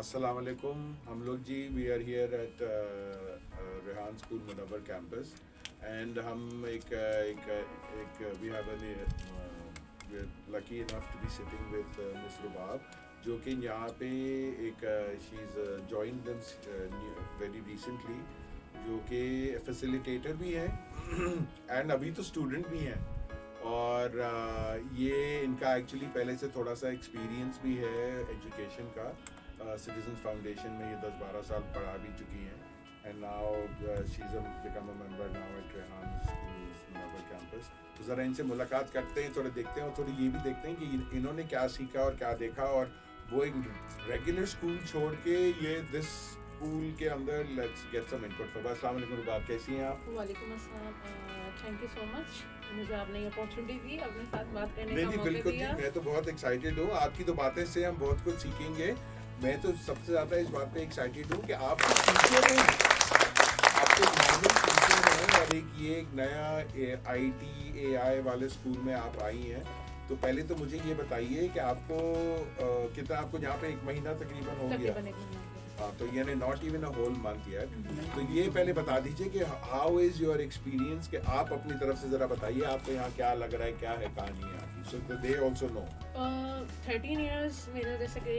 अस्सलाम वालेकुम। हम लोग जी we are here at Rehan school Munawwar campus and हम एक we have an lucky enough to be sitting with miss Rubab जो कि यहाँ पे एक she is join them very recently, जो कि फैसिलिटेटर भी हैं एंड अभी तो स्टूडेंट भी हैं। और ये इनका एक्चुअली पहले से थोड़ा सा एक्सपीरियंस भी है एजुकेशन का। सिटीजन्स फाउंडेशन में ये 10-12 साल पढ़ा भी चुकी हैं and now she is become a member now at Rehan school campus. तो ज़रा इनसे मुलाकात करते हैं, थोड़ा देखते हैं और थोड़ी ये भी देखते हैं कि इन्होंने क्या सीखा और क्या देखा, और वो एक रेगुलर स्कूल छोड़ के ये दिस स्कूल के अंदर let's get some input for. अस्सलाम वालेकुम रुबाब, कैसी हैं आप? वालेकुम अस्सलाम। थैंक यू सो मच, मुझे आपने ये अपॉर्चुनिटी दी, अपने साथ बात करने नहीं का नहीं मौका बिल्कुल दिया। जी, मैं तो बहुत एक्साइटेड हूँ। आपकी तो बातें से हम बहुत कुछ सीखेंगे। मैं तो सबसे ज़्यादा इस बात पे एक्साइटेड हूँ कि आप टीचर हैं, आपके नॉर्मल टीचर हैं और एक नया IT AI वाले स्कूल में आप आई हैं। तो पहले तो मुझे ये बताइए कि आपको कितना, आपको यहाँ पे 1 महीना तकरीबन हो गया? तकरीबन 1 महीना हो गया। हाँ, तो यानी not even a whole month yet. तो ये पहले बता दीजिए कि हाउ इज़ योर एक्सपीरियंस, कि आप अपनी तरफ से ज़रा बताइए आपको यहाँ क्या लग रहा है, क्या है कहानी है आपकी, सो दे ऑल्सो नो। 13 इयर्स मेरा जैसे कि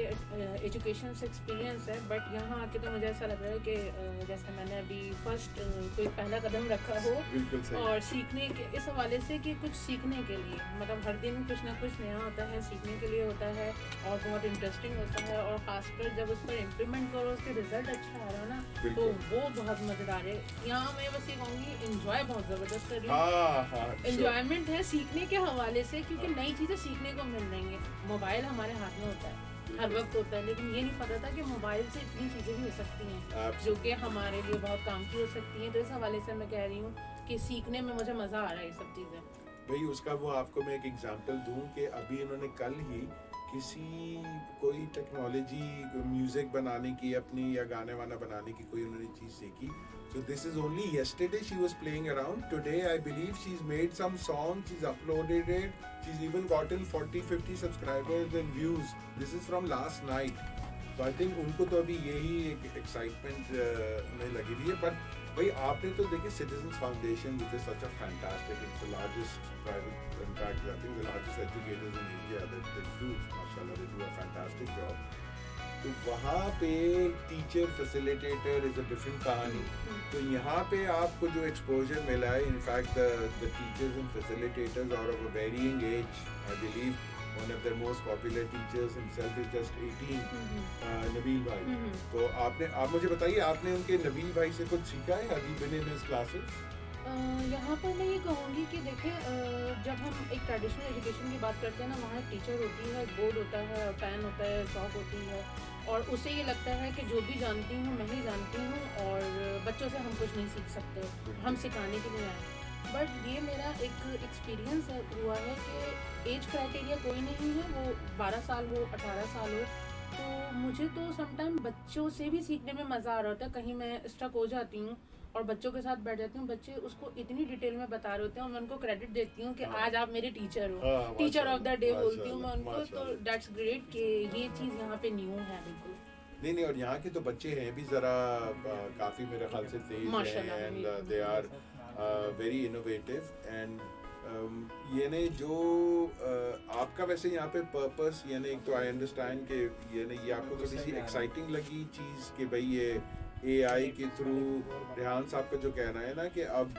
एजुकेशन से एक्सपीरियंस है, बट यहाँ आके तो मुझे ऐसा लग रहा है कि जैसे मैंने अभी फर्स्ट कोई पहला कदम रखा हो बिल्कुल सही। और सीखने के इस हवाले से कि कुछ सीखने के लिए, मतलब हर दिन कुछ ना कुछ नया होता है, सीखने के लिए होता है और बहुत इंटरेस्टिंग होता है। और ख़ासकर जब उस पर इम्प्लीमेंट करो, उसके रिजल्ट अच्छा आ रहा है ना, तो बिल्कुल। वो बहुत मज़ेदार है। यहाँ मैं बस ये कहूँगी, इंजॉय बहुत ज़बरदस्त कर रही हूँ। हाँ, एंजॉयमेंट है सीखने के हवाले से, क्योंकि नई चीज़ें सीखने को मिल रही हैं। मोबाइल हमारे हाथ में होता है, हर वक्त होता है, लेकिन ये नहीं पता था कि मोबाइल से इतनी चीज़ें भी हो सकती हैं जो कि हमारे लिए बहुत काम की हो सकती हैं। तो इस हवाले से मैं कह रही हूँ कि सीखने में मुझे मज़ा आ रहा है ये सब चीज़ें। भाई उसका वो आपको मैं एक एग्जांपल दूं कि अभी इन्होंने कल ही कोई टेक्नोलॉजी, म्यूजिक बनाने की अपनी या गाने वाना बनाने की कोई उन्होंने चीज़ सीखी। So this is only yesterday she was playing around. Today I believe she's made some song, she's uploaded it, she's even gotten 40-50 subscribers and views. This is from last night. So I think उनको तो अभी यही एक excitement में लगी हुई है। पर भाई आपने तो देखिए citizens foundation which is such a fantastic, it's the largest private, in fact I think the largest educators in India, that do माशाल्लाह, they do a fantastic job. तो वहाँ पे teacher facilitator is a different कहानी। तो यहाँ पे आपको जो एक्सपोजर मिला है, in fact the teachers and facilitators are of a varying age. I believe one of their most popular teachers himself is just 18, Nabeel भाई। तो आप मुझे बताइए, आपने उनके नबील भाई से कुछ सीखा है? Have you been in his classes? यहाँ पर मैं ये कहूँगी कि देखिए, जब हम एक ट्रेडिशनल एजुकेशन की बात करते हैं ना, वहाँ एक टीचर होती है, एक बोर्ड होता है, पेन होता है, चॉक होती है, और उसे ये लगता है कि जो भी जानती हूँ मैं ही जानती हूँ और बच्चों से हम कुछ नहीं सीख सकते, हम सिखाने के लिए आए। बट ये मेरा एक एक्सपीरियंस हुआ है कि एज क्राइटेरिया कोई नहीं है, वो 12 साल हो, 18 साल हो। तो मुझे तो समटाइम बच्चों से भी सीखने में मज़ा आ रहा होता है। कहीं मैं स्टक हो जाती हूँ और बच्चों के साथ बैठ जाती हूँ, बच्चे उसको इतनी डिटेल में बता रहे होते हैं और मैं उनको क्रेडिट देती हूँ कि आज आप मेरे टीचर हो, टीचर ऑफ द डे बोलती हूँ मैं उनको। तो दैट्स ग्रेट कि ये चीज़ यहाँ पे न्यू है बिल्कुल। नहीं, और यहाँ के तो बच्चे हैं भी ज़रा काफ़ी मेरे ख्याल से तेज हैं and they are very innovative and यानी जो आपका वैसे यहाँ पे पर्पस, यानी एक तो आई अंडरस्टैंड कि यानी ये आपको थोड़ी सी एक्साइटिंग लगी चीज़ कि भाई ये AI के थ्रू रेहान साहब का जो कहना है ना कि अब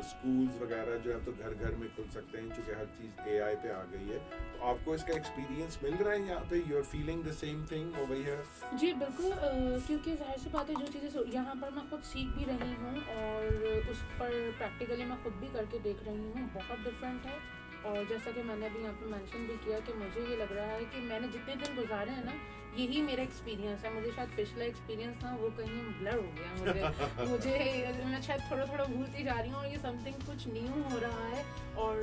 स्कूल्स वगैरह जो है तो घर घर में खुल सकते हैं क्योंकि हर चीज़ AI पे आ गई है। तो आपको इसका एक्सपीरियंस मिल रहा है यहाँ पे? You are feeling the same thing over here? जी बिल्कुल, क्योंकि जाहिर सी बात है, जो चीज़ें यहाँ पर मैं खुद सीख भी रही हूँ और उस पर प्रैक्टिकली मैं खुद भी करके देख रही हूँ, बहुत डिफरेंट है। और जैसा कि मैंने अभी यहाँ पे मेंशन भी किया कि मुझे ये लग रहा है कि मैंने जितने दिन गुजारे हैं ना, यही मेरा एक्सपीरियंस है। मुझे शायद पिछला एक्सपीरियंस था वो कहीं ब्लर हो गया मुझे मैं शायद थोड़ा थोड़ा भूलती जा रही हूँ, और ये समथिंग कुछ न्यू हो रहा है और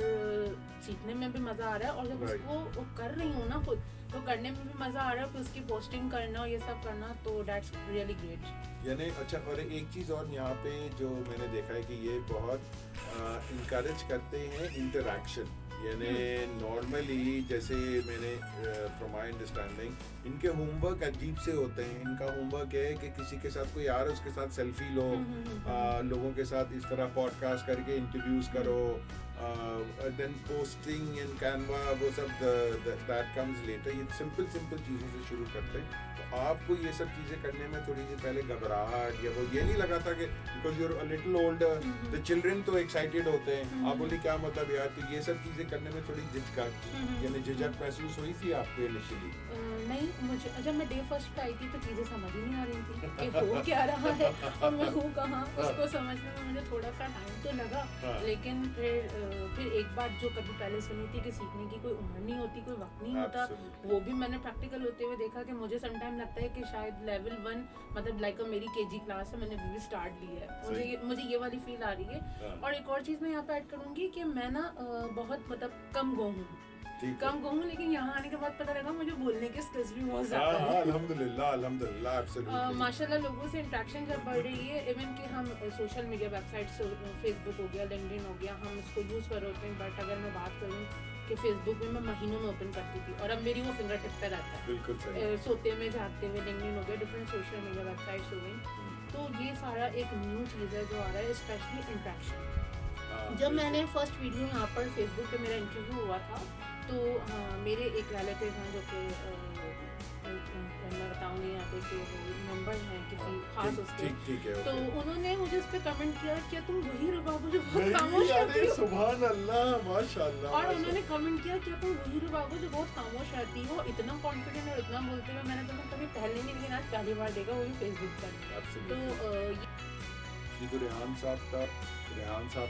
सीखने में भी मज़ा आ रहा है। और जब उसको कर रही हूँ ना खुद, तो करने में भी मज़ा आ रहा है, फिर उसकी पोस्टिंग करना और ये सब करना, तो दैट्स रियली ग्रेट। यानी अच्छा, और एक चीज़ और यहाँ पे जो मैंने देखा है कि ये बहुत इनकरेज करते हैं इंटरेक्शन। यानी नॉर्मली जैसे मैंने फ्रॉम माय अंडरस्टैंडिंग इनके होमवर्क अजीब से होते हैं। इनका होमवर्क है कि किसी के साथ कोई आ रहा है उसके साथ सेल्फी लो, लोगों के साथ इस तरह पॉडकास्ट करके इंटरव्यूज करो, देन पोस्टिंग इन कैनवा, वो सब दैट कम्स लेटर। ये सिंपल चीज़ों से शुरू करते हैं। तो आपको ये सब चीज़ें करने में थोड़ी सी पहले घबराहट या वो ये नहीं लगा था कि because you're a little older, the children तो एक्साइटेड होते हैं, आप बोली क्या मतलब यार, तो ये सब चीज़ें करने में थोड़ी झिझक यानी झिझक महसूस हुई थी आपको इनिशियली? नहीं, मुझे जब मैं डे फर्स्ट पे आई थी तो चीज़ें समझ ही नहीं आ रही थी कि हो क्या रहा है और मैं हूँ कहाँ। उसको समझने में मुझे थोड़ा सा टाइम तो लगा, लेकिन फिर एक बात जो कभी पहले सुनी थी कि सीखने की कोई उम्र नहीं होती, कोई वक्त नहीं होता, वो भी मैंने प्रैक्टिकल होते हुए देखा कि मुझे समटाइम लगता है कि शायद लेवल 1 मतलब लाइक मेरी केजी क्लास है, मैंने भी स्टार्ट ली है, मुझे ये वाली फील आ रही है। और एक और चीज़ मैं यहाँ पे ऐड करूँगी कि मैं ना बहुत मतलब कम गो हूँ, लेकिन यहाँ आने के बाद पता लगा मुझे बोलने के स्किल्स भी बहुत ज़्यादा हैं। अल्हम्दुलिल्लाह एब्सोल्युटली। माशाल्लाह लोगों से इंटरेक्शन जब बढ़ रही है, इवन कि हम सोशल मीडिया वेबसाइट्स, फेसबुक हो गया, लिंक्डइन हो गया, हम इसको यूज़ कर रहे होते हैं। बट अगर मैं बात करूँ कि फेसबुक में मैं महीनों में ओपन करती थी और अब मेरी वो फिंगर टिप पे रहता है, बिल्कुल सही। सोते में जागते हुए, लिंक्डइन हो गया, डिफरेंट सोशल मीडिया वेबसाइट्स हो गई। तो ये सारा एक न्यू चीज़ है जो आ रहा है, स्पेशली इंटरेक्शन। जब मैंने फर्स्ट वीडियो यहाँ पर फेसबुक पे मेरा इंटरव्यू हुआ था, तो मेरे एक रिलेटिव हैं जो कि मैं बताऊँगी यहाँ पे कि मेंबर हैं किसी खास उसके, तो उन्होंने मुझे उस पर कमेंट किया, क्या तुम वही रुबाबू जो बहुत खामोश रहती हो? सुभान अल्लाह, माशाल्लाह। और उन्होंने कमेंट किया, क्या तुम वही रुबाबू जो बहुत खामोश रहती हो? इतना कॉन्फिडेंट और इतना बोलते हुए मैंने तुम्हें कभी पहले नहीं, लेकिन आज पहली बार देखा, वो भी फेसबुक पर। तो ये तो रेहान साहब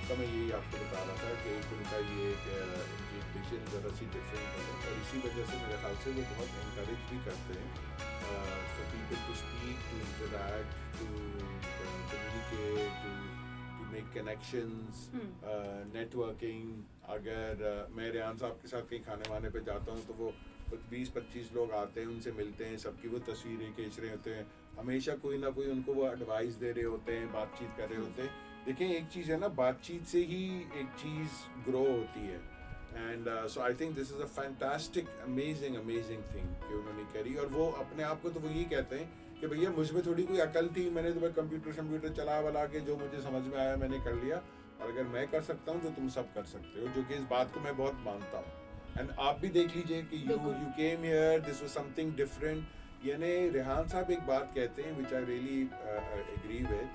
का मैं यही आपको बता रहा था कि एक उनका ये विजन ज़रा सी डिफरेंट है, और इसी वजह से मेरे ख्याल से वो बहुत इनकरेज भी करते हैं for people to speak, to interact, to communicate, to make connections, networking. अगर मैं रेहान साहब के साथ कहीं खाने वाने पे जाता हूँ तो वो 20-25 लोग आते हैं, उनसे मिलते हैं, सबकी वो तस्वीरें खींच रहे होते हैं, हमेशा कोई ना कोई उनको वो एडवाइस दे रहे होते हैं, बातचीत कर रहे होते हैं। देखिए एक चीज़ है ना, बातचीत से ही एक चीज़ ग्रो होती है। And so I think this is a fantastic amazing thing कि उन्होंने करी। और वो अपने आप को तो वो यही कहते हैं कि भैया मुझ में थोड़ी कोई अकल थी, मैंने तो कंप्यूटर चला वला के जो मुझे समझ में आया मैंने कर लिया, और अगर मैं कर सकता हूँ तो तुम सब कर सकते हो, जो कि इस बात को मैं बहुत मानता हूँ। एंड आप भी देख लीजिए कि you came here, this was something different. यानी रेहान साहब एक बात कहते हैं विच आई रियली एग्री विद,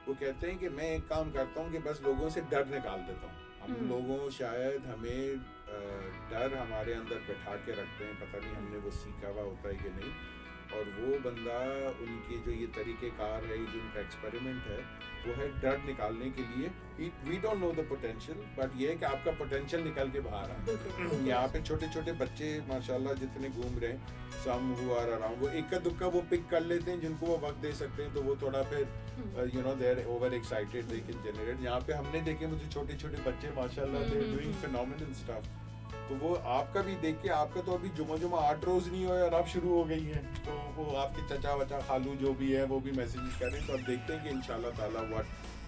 वो कहते हैं कि मैं एक काम करता हूँ कि बस लोगों से डर निकाल देता हूँ। हम लोगों शायद हमें डर हमारे अंदर बैठा के रखते हैं, पता नहीं हमने वो सीखा हुआ होता है कि नहीं। और वो बंदा, उनके जो ये तरीक़ेकार है, जो उनका एक्सपेरिमेंट है, वो है डर निकालने के लिए। We don't know the potential, but ये है कि आपका पोटेंशियल निकल के बाहर आ। यहाँ पे छोटे छोटे बच्चे माशाल्लाह जितने घूम रहे हैं, सम हु आर अराउंड, वो इक्का दुक्का वो पिक कर लेते हैं जिनको वो वक्त दे सकते हैं, तो वो थोड़ा फिर you know they are overexcited, they can generate. यहाँ पे हमने देखे मुझे छोटे छोटे बच्चे माशाल्लाह they are doing phenomenal stuff. तो वो आपका भी देख के, आपका तो अभी जुमा 8 रोज नहीं हुए और आप शुरू हो गई हैं, तो वो आपके चचा वचा खालू जो भी है वो भी मैसेजेस कर रहे हैं। तो अब देखते हैं कि इंशाल्लाह ताला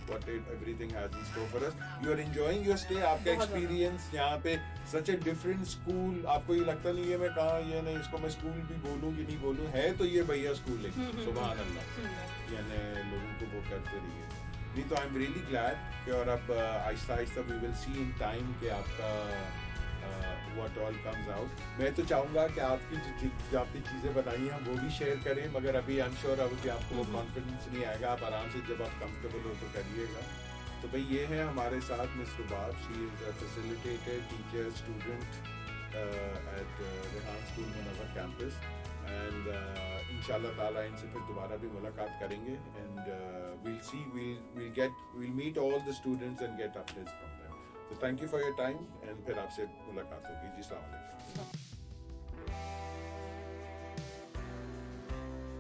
what everything has in store for us. You are enjoying your stay, आपका एक्सपीरियंस यहाँ पे such a different school, आपको ये लगता नहीं है मैं कहाँ, ये नहीं इसको मैं स्कूल भी बोलूँ कि नहीं बोलूँ, है तो ये भैया स्कूल है, सुभान अल्लाह, यानी लोगों को वो करते रहिए। नहीं तो आई एम रियली ग्लैड कि, और अब आहिस्ता आहिस्ता we will see in time कि आपका what all comes out। मैं तो चाहूँगा कि आपकी जो आपने चीज़ें बनाई हैं वो भी शेयर करें, मगर अभी आई एम श्योर अभी आपको वो कॉन्फिडेंस नहीं आएगा, आप आराम से जब आप कंफर्टेबल हो तो करिएगा। तो भाई ये है हमारे साथ Miss Rubab, she is a facilitator, teacher, student at Rehan school Munawwar campus. And इंशाल्लाह ताला इनसे फिर दोबारा भी मुलाकात करेंगे, and we'll meet all the students and get updates from them। तो thank you for your time, and फिर आपसे मुलाकात होगी जी। अस्सलाम वालेकुम।